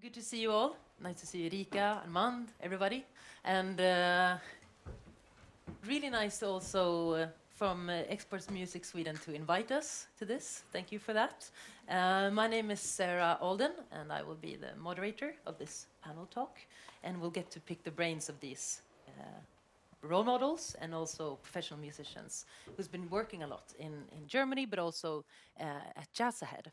Good to see you all. Nice to see you, Rika, Armand, everybody. And really nice also from Exports Music Sweden to invite us to this. Thank you for that. My name is Sara Aldén, and I will be the moderator of this panel talk. And we'll get to pick the brains of these role models and also professional musicians who's been working a lot in Germany, but also at Jazzahead.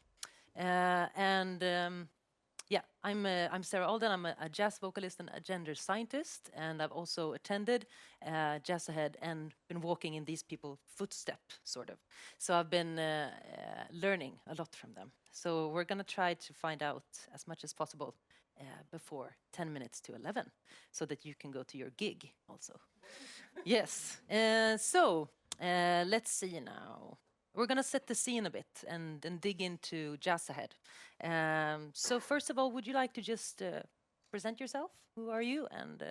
Yeah, I'm Sara Aldén. I'm a jazz vocalist and a gender scientist, and I've also attended Jazzahead and been walking in these people's footsteps, sort of. So I've been learning a lot from them. So we're going to try to find out as much as possible before 10 minutes to 11, so that you can go to your gig also. Yes. So let's see now. We're going to set the scene a bit and dig into Jazzahead. So first of all, would you like to just present yourself? Who are you and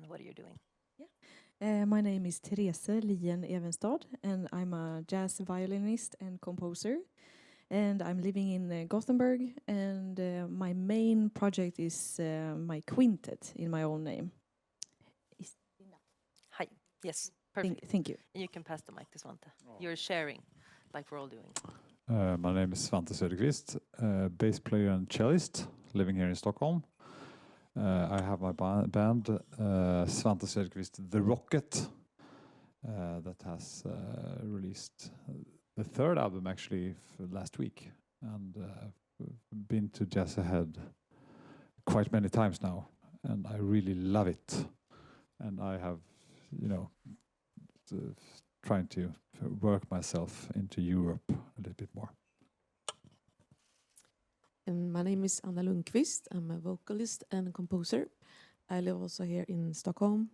what are you doing? Yeah. My name is Terese Lien Evenstad, and I'm a jazz violinist and composer. And I'm living in Gothenburg, and my main project is my quintet in my own name. Hi. Yes, perfect. Thank you. You can pass the mic to Svante. You're sharing, like we're all doing. My name is Svante Söderqvist, bass player and cellist, living here in Stockholm. I have my band, Svante Söderqvist, The Rocket, that has released the third album actually last week, and been to Jazzahead quite many times now, and I really love it. And I have, trying to work myself into Europe a little bit more. And my name is Ina Lieckfeldt. I'm a vocalist and composer. I live also here in Stockholm.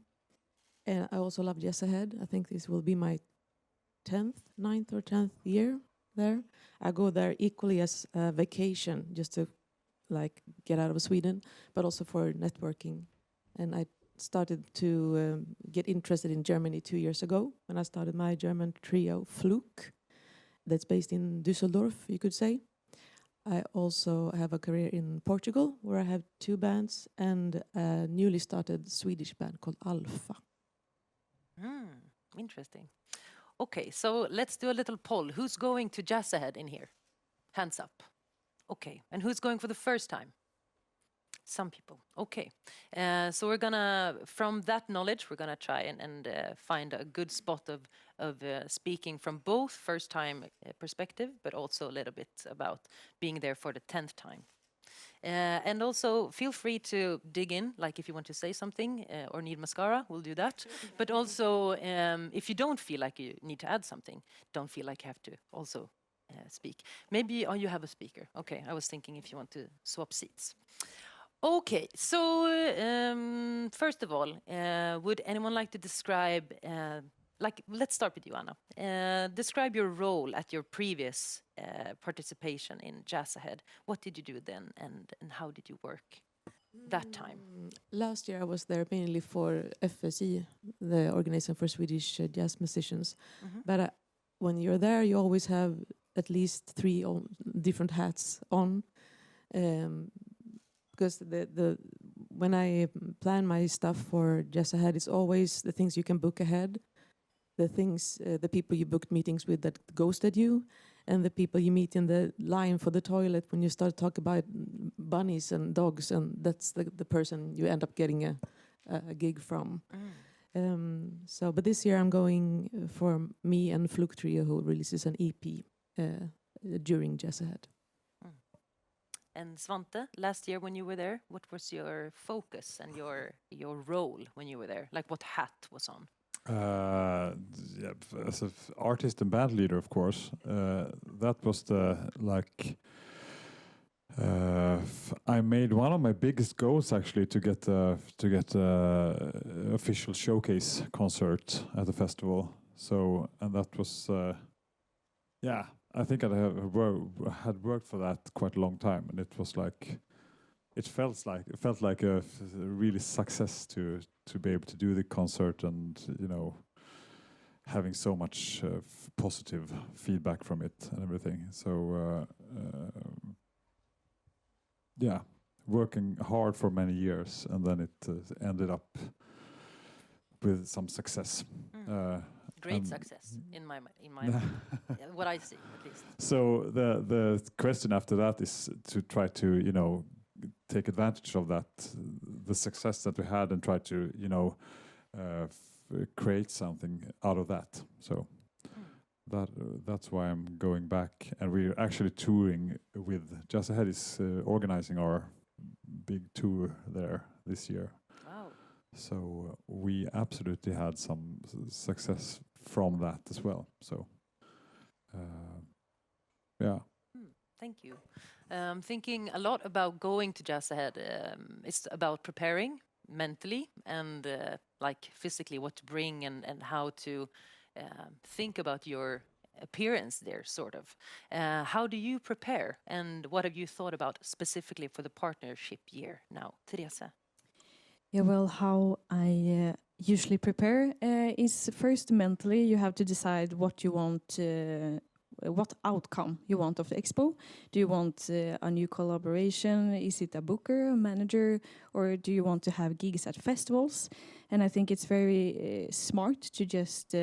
And I also love Jazzahead. I think this will be my 9th or 10th year there. I go there equally as a vacation, just to get out of Sweden, but also for networking. And I started to get interested in Germany 2 years ago when I started my German trio Flug, that's based in Düsseldorf, you could say. I also have a career in Portugal, where I have 2 bands and a newly started Swedish band called Alpha. Interesting. Okay, so let's do a little poll. Who's going to Jazzahead in here? Hands up. Okay, and who's going for the first time? Some people. Okay, so we're gonna, from that knowledge, we're gonna try and find a good spot of speaking from both first-time perspective, but also a little bit about being there for the 10th time. And also feel free to dig in, like if you want to say something or need mascara, we'll do that. But also, if you don't feel like you need to add something, don't feel like you have to also speak. Maybe you have a speaker. Okay, I was thinking if you want to swap seats. Okay, so first of all, would anyone like to describe, let's start with you, Anna. Describe your role at your previous participation in Jazzahead. What did you do then, and how did you work that time? Last year I was there mainly for FSI, the Organization for Swedish Jazz Musicians. But when you're there, you always have at least 3 different hats on. Because when I plan my stuff for Jazzahead, it's always the things you can book ahead, the people you booked meetings with that ghosted you, and the people you meet in the line for the toilet when you start to talk about bunnies and dogs, and that's the person you end up getting a gig from. But this year I'm going for me and Flug Trio, who releases an EP during Jazzahead. And Svante, last year when you were there, what was your focus and your role when you were there? Like what hat was on? Yeah, as an artist and band leader, of course. That was I made one of my biggest goals actually to get official showcase concert at the festival. So, and that was I think I had worked for that quite a long time, and it was it felt like a really success to be able to do the concert, and having so much positive feedback from it and everything. So working hard for many years, and then it ended up with some success. Great success in my what I see at least. So the question after that is to try to take advantage of that, the success that we had, and try to create something out of that. So that's why I'm going back, and we're actually touring with Jazzahead is organizing our big tour there this year. Wow. So we absolutely had some success from that as well. So yeah. Thank you. Thinking a lot about going to Jazzahead. It's about preparing mentally and like physically what to bring and how to think about your appearance there, sort of. How do you prepare, and what have you thought about specifically for the partnership year now, Terese? Yeah, well, how I usually prepare is first mentally. You have to decide what you want, what outcome you want of the expo. Do you want a new collaboration? Is it a booker, a manager, or do you want to have gigs at festivals? And I think it's very smart to just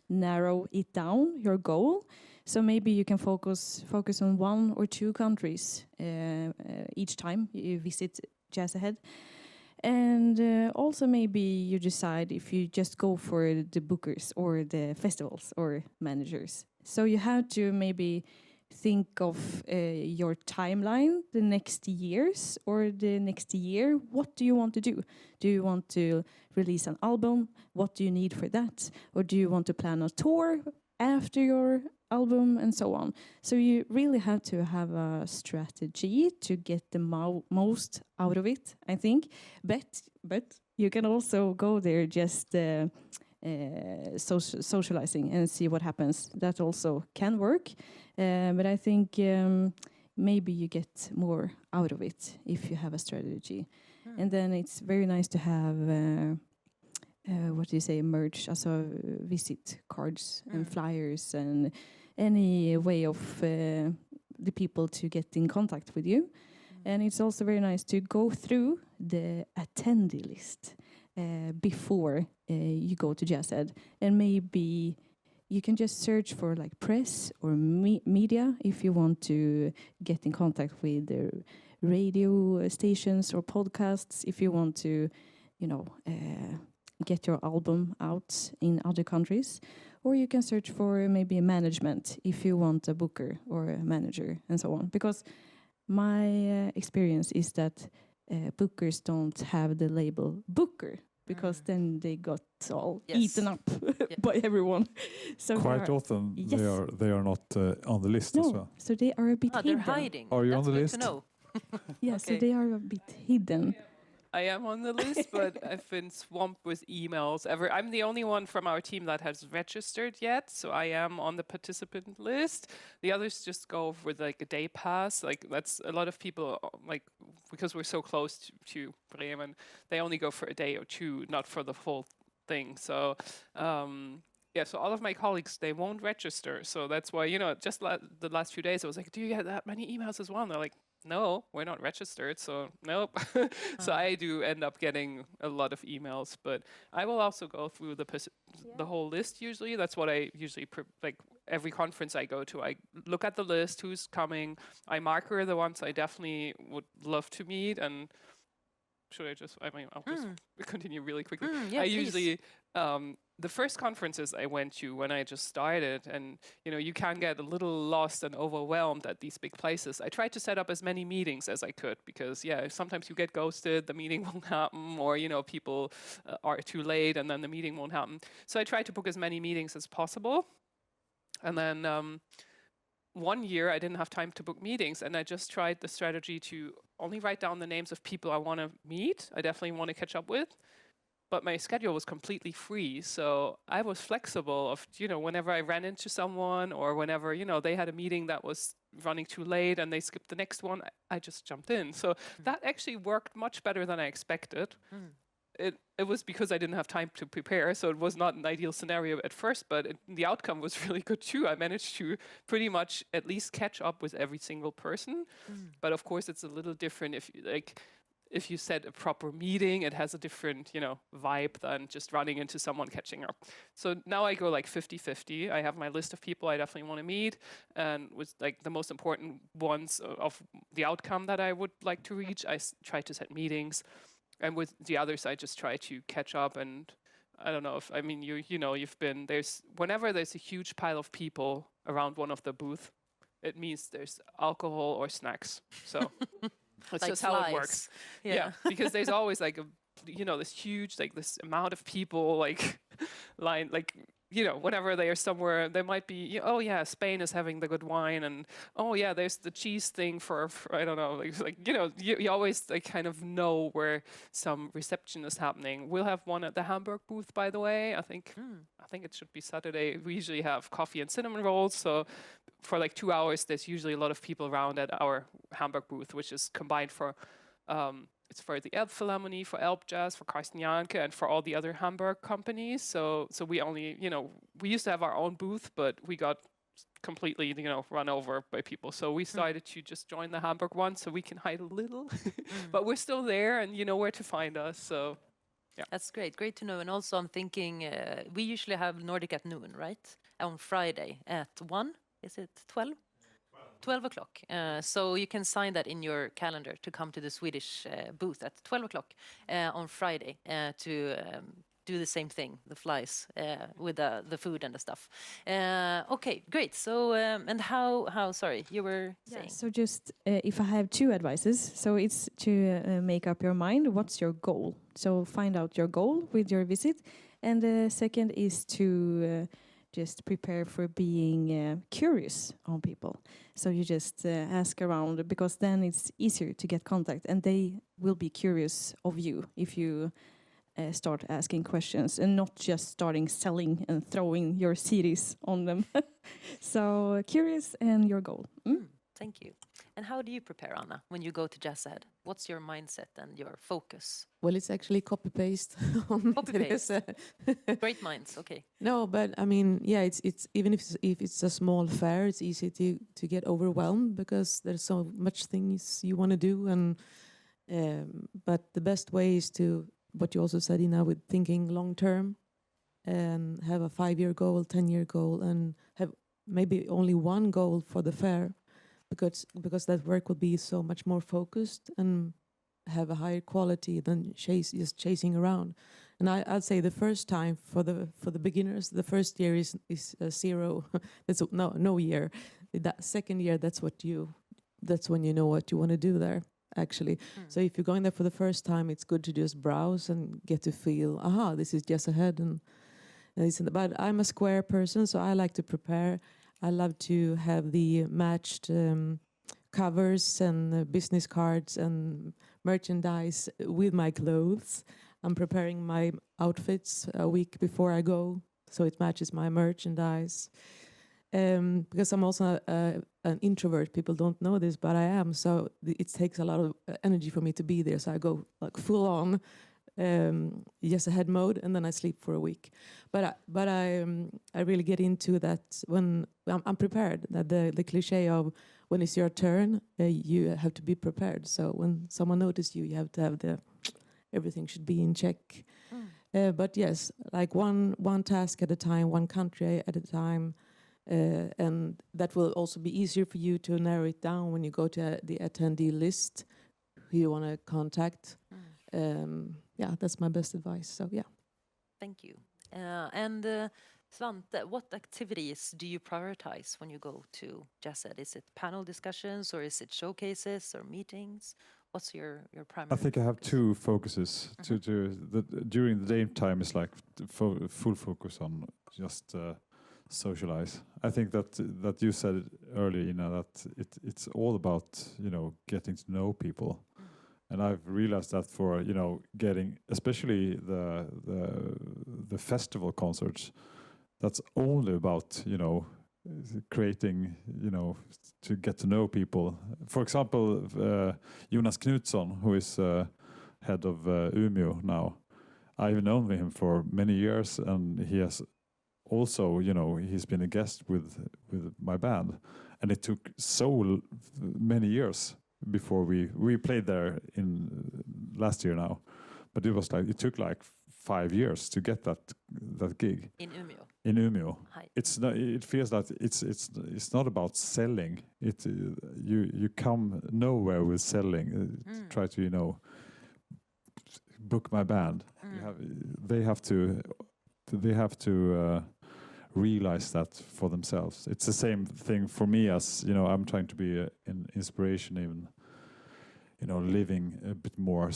narrow it down, your goal. So maybe you can focus on 1 or 2 countries each time you visit Jazzahead. And also maybe you decide if you just go for the bookers or the festivals or managers. So you have to maybe think of your timeline, the next years or the next year. What do you want to do? Do you want to release an album? What do you need for that? Or do you want to plan a tour after your album and so on? So you really have to have a strategy to get the most out of it, I think. But you can also go there just socializing and see what happens. That also can work. But I think maybe you get more out of it if you have a strategy. And then it's very nice to have what do you say, merch, also visit cards and flyers and any way of the people to get in contact with you. And it's also very nice to go through the attendee list before you go to Jazzhead, and maybe you can just search for like press or media if you want to get in contact with the radio stations or podcasts, if you want to, get your album out in other countries, or you can search for maybe management if you want a booker or a manager and so on. Because my experience is that bookers don't have the label booker, because then they got all eaten up by everyone. So quite often they are not on the list as well. So they are a bit hidden. They're hiding. Are you That's on the good list? to know. Yeah, so they are a bit hidden. I am on the list, but I've been swamped with emails. I'm the only one from our team that has registered yet, so I am on the participant list. The others just go with like a day pass. Like that's a lot of people, like because we're so close to Bremen, they only go for a day or 2, not for the full thing. So so all of my colleagues, they won't register. So that's why, just the last few days, I was like, do you get that many emails as well? And they're like, no, we're not registered, so nope. So I do end up getting a lot of emails, but I will also go through the whole list usually. That's what I usually, like every conference I go to, I look at the list, who's coming, I marker the ones I definitely would love to meet, and I'll just continue really quickly. I usually, the first conferences I went to when I just started, and you can get a little lost and overwhelmed at these big places. I tried to set up as many meetings as I could, because sometimes you get ghosted, the meeting won't happen, or people are too late and then the meeting won't happen. So I tried to book as many meetings as possible. And then one year I didn't have time to book meetings, and I just tried the strategy to only write down the names of people I want to meet, I definitely want to catch up with. But my schedule was completely free, so I was flexible of, whenever I ran into someone, or whenever, they had a meeting that was running too late and they skipped the next one, I just jumped in. So that actually worked much better than I expected. It was because I didn't have time to prepare, so it was not an ideal scenario at first, but the outcome was really good too. I managed to pretty much at least catch up with every single person. But of course, it's a little different if if you set a proper meeting, it has a different, vibe than just running into someone catching up. So now I go like 50-50. I have my list of people I definitely want to meet, and with like the most important ones of the outcome that I would like to reach, I try to set meetings. And with the others, I just try to catch up. And I don't know if, you've been, whenever there's a huge pile of people around one of the booths, it means there's alcohol or snacks. So that's Like just how it flies. works. Yeah. Yeah, because there's always like this huge, like this amount of people, like line, like, whenever they are somewhere, there might be, oh yeah, Spain is having the good wine, and oh yeah, there's the cheese thing for I don't know, you always like kind of know where some reception is happening. We'll have one at the Hamburg booth, by the way. I think it should be Saturday. We usually have coffee and cinnamon rolls, so for like 2 hours, there's usually a lot of people around at our Hamburg booth, which is combined for. It's for the Elbphilharmonie, for Elb Jazz, for Carsten Janke, and for all the other Hamburg companies. So we only, we used to have our own booth, but we got completely, run over by people. So we decided to just join the Hamburg one, so we can hide a little. But we're still there, and you know where to find us. So yeah, That's great to know. And also I'm thinking, we usually have Nordic at noon, right? On Friday at 1, is it 12? 12 o'clock. So you can sign that in your calendar to come to the Swedish booth at 12 o'clock on Friday to do the same thing, the flies with the food and the stuff. Okay, great. So, and how, sorry, you were saying? So just if I have two advices, so it's to make up your mind, what's your goal? So find out your goal with your visit. And the second is to just prepare for being curious on people. So you just ask around, because then it's easier to get contact, and they will be curious of you if you start asking questions and not just starting selling and throwing your CDs on them. So curious and your goal. Thank you. And how do you prepare, Anna, when you go to Jazzhead? What's your mindset and your focus? Well, it's actually copy-paste on Copy-paste. Terese. Great minds, okay. No, but I mean, yeah, it's even if it's a small fair, it's easy to get overwhelmed because there's so much things you want to do, and but the best way is to, what you also said, Ina, with thinking long term, and have a 5-year goal, 10-year goal, and have maybe only one goal for the fair, because that work will be so much more focused and have a higher quality than just chasing around. And I'd say the first time for the beginners, the first year is zero. That's no year. That second year, that's when you know what you want to do there, actually. So if you're going there for the first time, it's good to just browse and get to feel, this is Jazzahead and listen. But I'm a square person, so I like to prepare. I love to have the matched covers and business cards and merchandise with my clothes. I'm preparing my outfits a week before I go, so it matches my merchandise. Because I'm also an introvert. People don't know this, but I am. So it takes a lot of energy for me to be there. So I go like full on Jazzahead mode, and then I sleep for a week. But I really get into that when I'm prepared. That the cliche of when it's your turn, you have to be prepared. So when someone notices you, you have to have everything should be in check. But yes, like one task at a time, one country at a time. And that will also be easier for you to narrow it down when you go to the attendee list who you want to contact. Yeah, that's my best advice. So yeah. Thank you. And Svante, what activities do you prioritize when you go to Jazzhead? Is it panel discussions, or is it showcases or meetings? What's your primary? I think I have two focuses. During the daytime is like full focus on just socialize. I think that you said it earlier, Ina, that it's all about getting to know people, and I've realized that for getting, especially the festival concerts, that's only about creating to get to know people. For example, Jonas Knutsson, who is head of Umeå now, I've known him for many years, and he has also, he's been a guest with my band, and it took so many years before we played there in last year now, but it was like it took like 5 years to get that gig In Umeå. in Umeå. Hi. It's not, it feels that it's not about selling. You come nowhere with selling. Try to book my band. They have to realize that for themselves. It's the same thing for me as I'm trying to be an inspiration, even living a bit more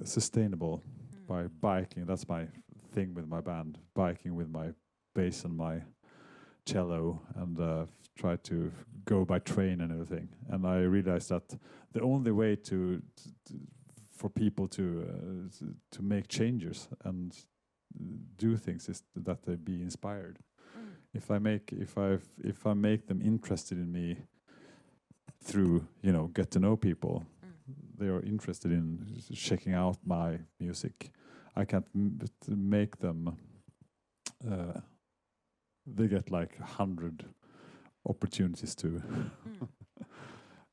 sustainable by biking. That's my thing with my band, biking with my bass and my cello, and try to go by train and everything. And I realized that the only way for people to make changes and do things is that they be inspired. If I make them interested in me through get to know people, they are interested in checking out my music. I can't make them. They get like 100 opportunities to.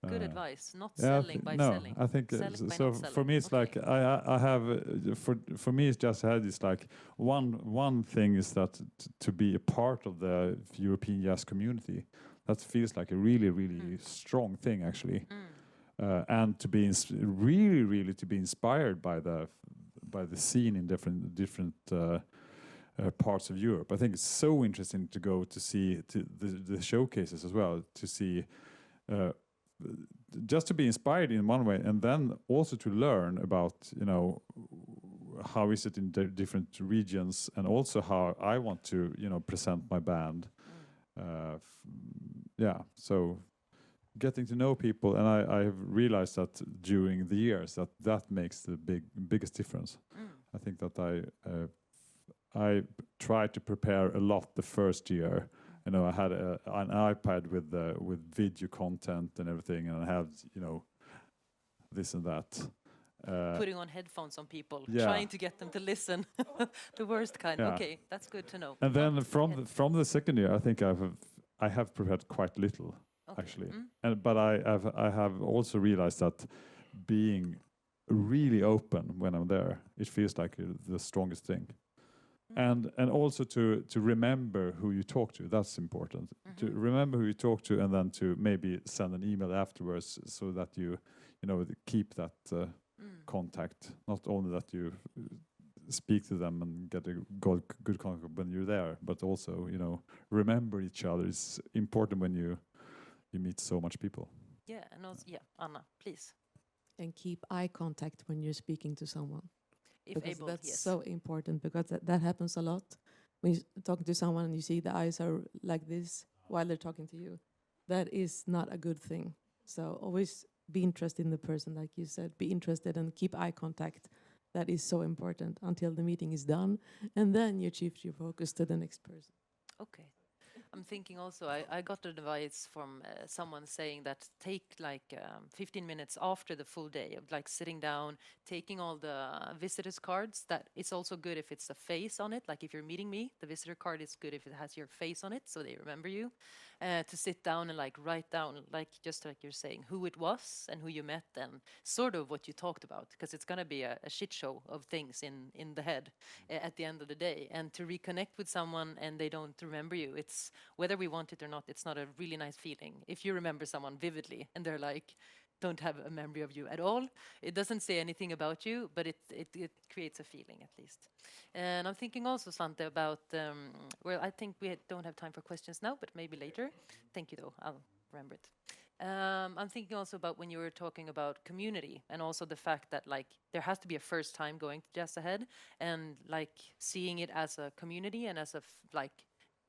Good advice. Not selling by selling. I think Selling by so. not selling. For me, it's like I have for me, it's Jazzhaid. It's like one thing is that to be a part of the European jazz community. That feels like a really strong thing, actually. And to be really to be inspired by the scene in different parts of Europe. I think it's so interesting to go to see the showcases as well, to see just to be inspired in one way, and then also to learn about how is it in different regions, and also how I want to present my band. So getting to know people, and I have realized that during the years that makes the biggest difference. I think that I tried to prepare a lot the first year. I had an iPad with video content and everything, and I had this and that. Putting on headphones on people, trying to get them to listen. The worst kind. Yeah. Okay, that's good to know. And then from the second year, I think I have prepared quite little. Okay. Actually, but I have also realized that being really open when I'm there, it feels like the strongest thing, and also to remember who you talk to. That's important. To remember who you talk to, and then to maybe send an email afterwards, so that you keep that contact. Not only that you speak to them and get a good contact when you're there, but also remember each other. It's important when you meet so much people. Yeah, and also, Anna, please. And keep eye contact when you're speaking to someone. If because able, that's so important, because that happens a lot. When you're talking to someone and you see the eyes are like this while they're talking to you, that is not a good thing. So always be interested in the person, like you said. Be interested and keep eye contact. That is so important until the meeting is done, and then you shift your focus to the next person. Okay. I'm thinking also, I got advice from someone saying that take like 15 minutes after the full day of like sitting down, taking all the visitors cards. That it's also good if it's a face on it. Like if you're meeting me, the visitor card is good if it has your face on it, so they remember you. To sit down and like write down, like just like you're saying, who it was and who you met and sort of what you talked about, because it's going to be a shit show of things in the head at the end of the day. And to reconnect with someone and they don't remember you, it's whether we want it or not, it's not a really nice feeling. If you remember someone vividly and they're like, don't have a memory of you at all, it doesn't say anything about you, but it creates a feeling at least. And I'm thinking also, Svante, about, well, I think we don't have time for questions now, but maybe later. Thank you, though. I'll remember it. I'm thinking also about when you were talking about community, and also the fact that like there has to be a first time going to Jazzhaid, and like seeing it as a community and as a like,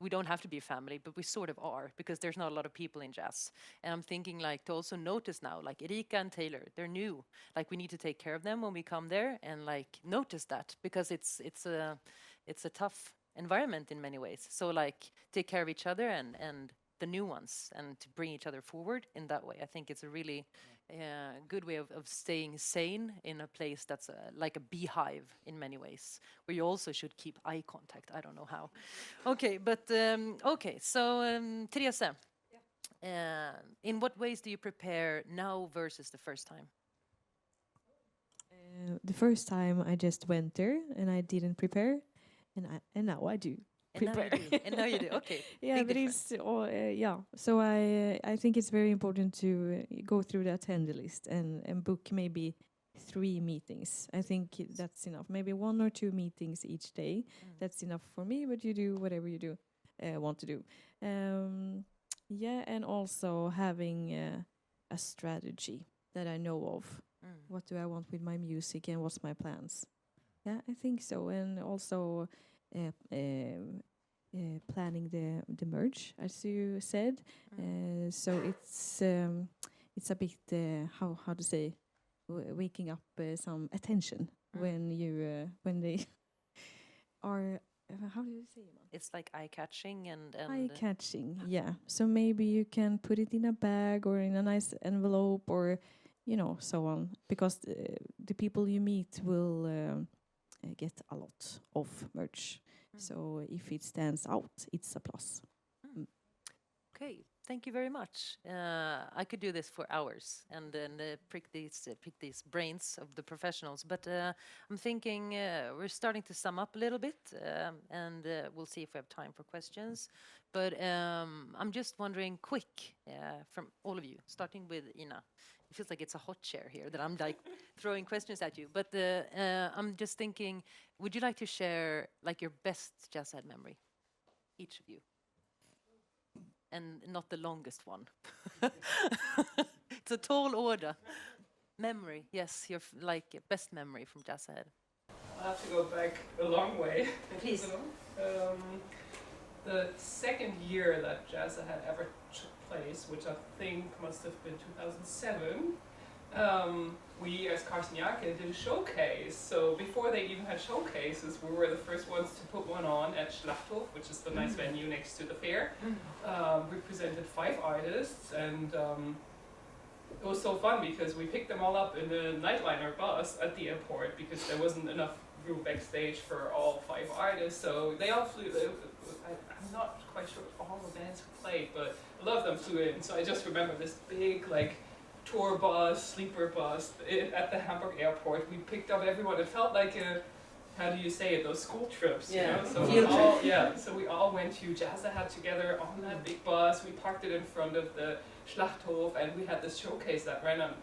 we don't have to be a family, but we sort of are, because there's not a lot of people in jazz. And I'm thinking like to also notice now, like Erika and Taylor, they're new. Like we need to take care of them when we come there, and like notice that, because it's a tough environment in many ways. So like take care of each other and the new ones, and to bring each other forward in that way. I think it's a really good way of staying sane in a place that's like a beehive in many ways, where you also should keep eye contact. I don't know how. Okay, but okay. So Terese, in what ways do you prepare now versus the first time? The first time I just went there and I didn't prepare, and now I do. And now you do. And now you do. Okay. Yeah, Big but difference. it's yeah. So I think it's very important to go through the attender list and book maybe 3 meetings. I think that's enough. Maybe 1 or 2 meetings each day. That's enough for me. But you do whatever you do want to do. Yeah, and also having a strategy that I know of. What do I want with my music and what's my plans? Yeah, I think so. And also planning the merge, as you said. So it's a bit how to say waking up some attention when you when they are how do you say it? It's like eye catching and Eye catching, yeah. So maybe you can put it in a bag or in a nice envelope or so on, because the people you meet will get a lot of merch. So if it stands out, it's a plus. Okay, thank you very much. I could do this for hours and then pick these brains of the professionals. But I'm thinking we're starting to sum up a little bit, and we'll see if we have time for questions. But I'm just wondering, quick, from all of you, starting with Ina. It feels like it's a hot chair here that I'm like throwing questions at you. But I'm just thinking, would you like to share like your best Jazzhead memory, each of you? And not the longest one. It's a tall order. Memory, yes, your like best memory from Jazzhead. I have to go back a long way. Please. The second year that Jazzhead ever took place, which I think must have been 2007, we as Konstnärsnämnden did a showcase. So before they even had showcases, we were the first ones to put one on at Schlachthof, which is the nice venue next to the fair. We presented 5 artists, and it was so fun because we picked them all up in the nightliner bus at the airport because there wasn't enough room backstage for all 5 artists. So they all flew. I'm not quite sure all the bands who played, but a lot of them flew in. So I just remember this big like tour bus, sleeper bus at the Hamburg airport. We picked up everyone. It felt like a, how do you say it, those school trips, Yeah. you know? So Field trip. so we all went to Jazzhead together on that big bus. We parked it in front of the Schlachthof, and we had this showcase that ran on,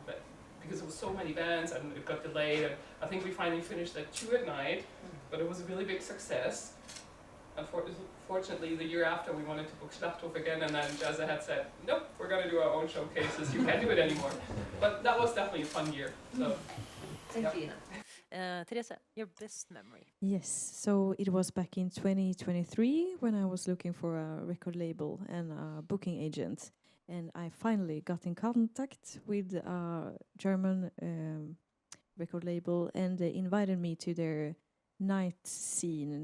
because there was so many bands and it got delayed, and I think we finally finished at 2 at night, but it was a really big success. Unfortunately, the year after we wanted to book Schlachthof again, and then Jazzhead said, nope, we're going to do our own showcases, you can't do it anymore. But that was definitely a fun year. So, Thank you, Ina. Terese, your best memory? Yes, so it was back in 2023 when I was looking for a record label and a booking agent, and I finally got in contact with a German record label, and they invited me to their night scene,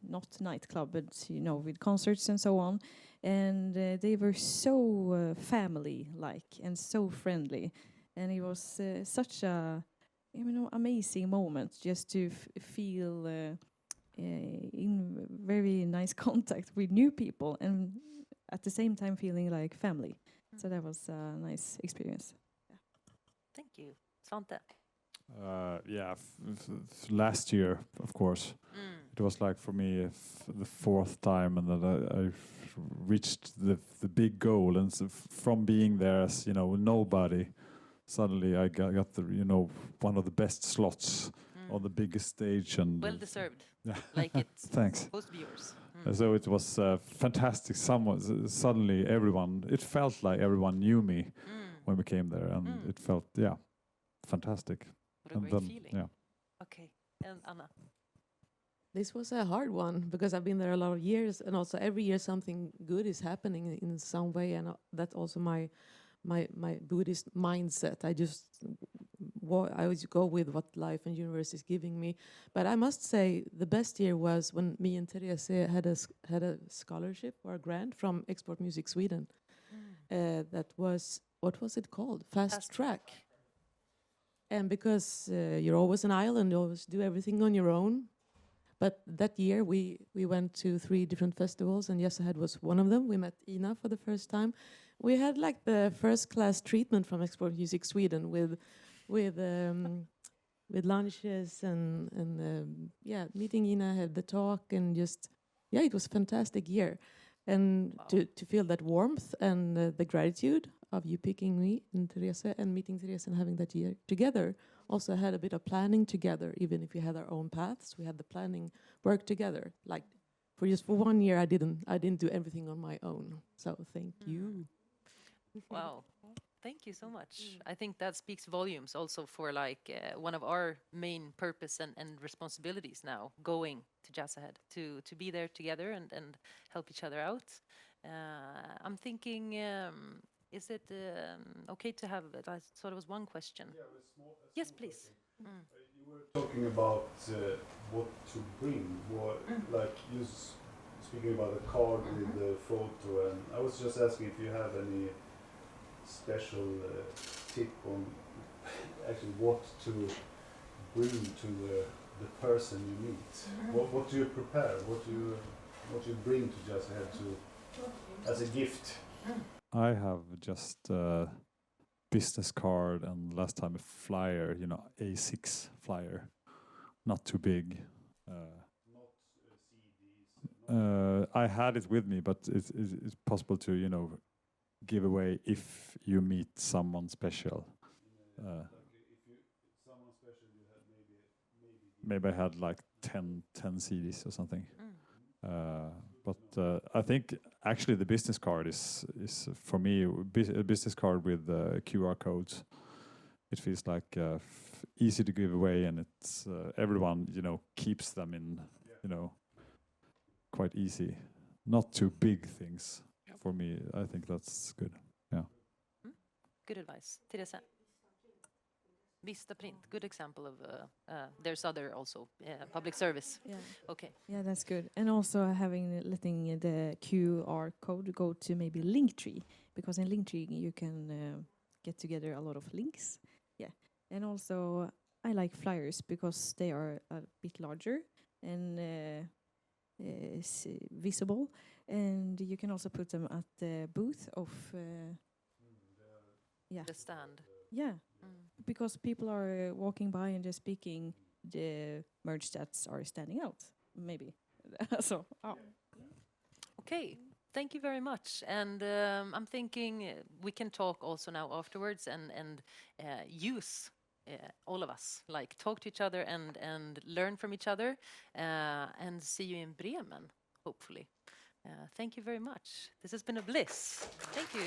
not nightclub, but with concerts and so on. And they were so family-like and so friendly, and it was such a amazing moment just to feel in very nice contact with new people and at the same time feeling like family. So that was a nice experience. Thank you. Svante? Last year, of course. It was like for me the 4th time, and that I reached the big goal, and from being there as nobody, suddenly I got the one of the best slots on the biggest stage, and Well deserved. Yeah. Like it's Thanks. supposed to be yours. So it was fantastic. Suddenly it felt like everyone knew me when we came there, and it felt fantastic. What a great feeling. Yeah. Okay, and Anna? This was a hard one because I've been there a lot of years, and also every year something good is happening in some way, and that's also my Buddhist mindset. I always go with what life and universe is giving me. But I must say the best year was when me and Terese had a scholarship or a grant from Export Music Sweden. That was, what was it called? Fast Track. And because you're always an island, you always do everything on your own. But that year we went to 3 different festivals, and Jazzhead was one of them. We met Ina for the first time. We had like the first class treatment from Export Music Sweden with with lunches and yeah, meeting Ina, had the talk, and just yeah, it was a fantastic year. And to feel that warmth and the gratitude of you picking me and Teresa and meeting Teresa and having that year together. Also had a bit of planning together, even if we had our own paths. We had the planning work together. Like for 1 year, I didn't do everything on my own. So thank you. Wow. Thank you so much. I think that speaks volumes also for like one of our main purpose and responsibilities now, going to Jazzahead, to be there together and help each other out. I'm thinking, is it okay to have, I thought it was one question. Yeah, Yes, please. You were talking about what to bring, like speaking about a card with the photo, and I was just asking if you have any special tip on actually what to bring to the person you meet. What do you prepare? What do you bring to Jazzbranschen to as a gift? I have just a business card and last time a flyer, A6 flyer, not too big. Not CDs. I had it with me, but it's possible to, give away if you meet someone special. Like if someone special you had Maybe I had like 10 CDs or something. But I think actually the business card is for me a business card with QR codes. It feels like easy to give away, and it's everyone keeps them in quite easy. Not too big things. For me, I think that's good. Yeah. Good advice. Teresa? Vista print, good example of, there's other also, public service. Yeah. Okay. Yeah, that's good. And also letting the QR code go to maybe Linktree, because in Linktree you can get together a lot of links. Yeah. And also I like flyers because they are a bit larger and visible, and you can also put them at the booth of The stand. yeah, because people are walking by and just speaking, the merge stats are standing out maybe. So Okay, thank you very much. And I'm thinking we can talk also now afterwards and use all of us, like talk to each other and learn from each other, and see you in Bremen, hopefully. Thank you very much. This has been a bliss. Thank you.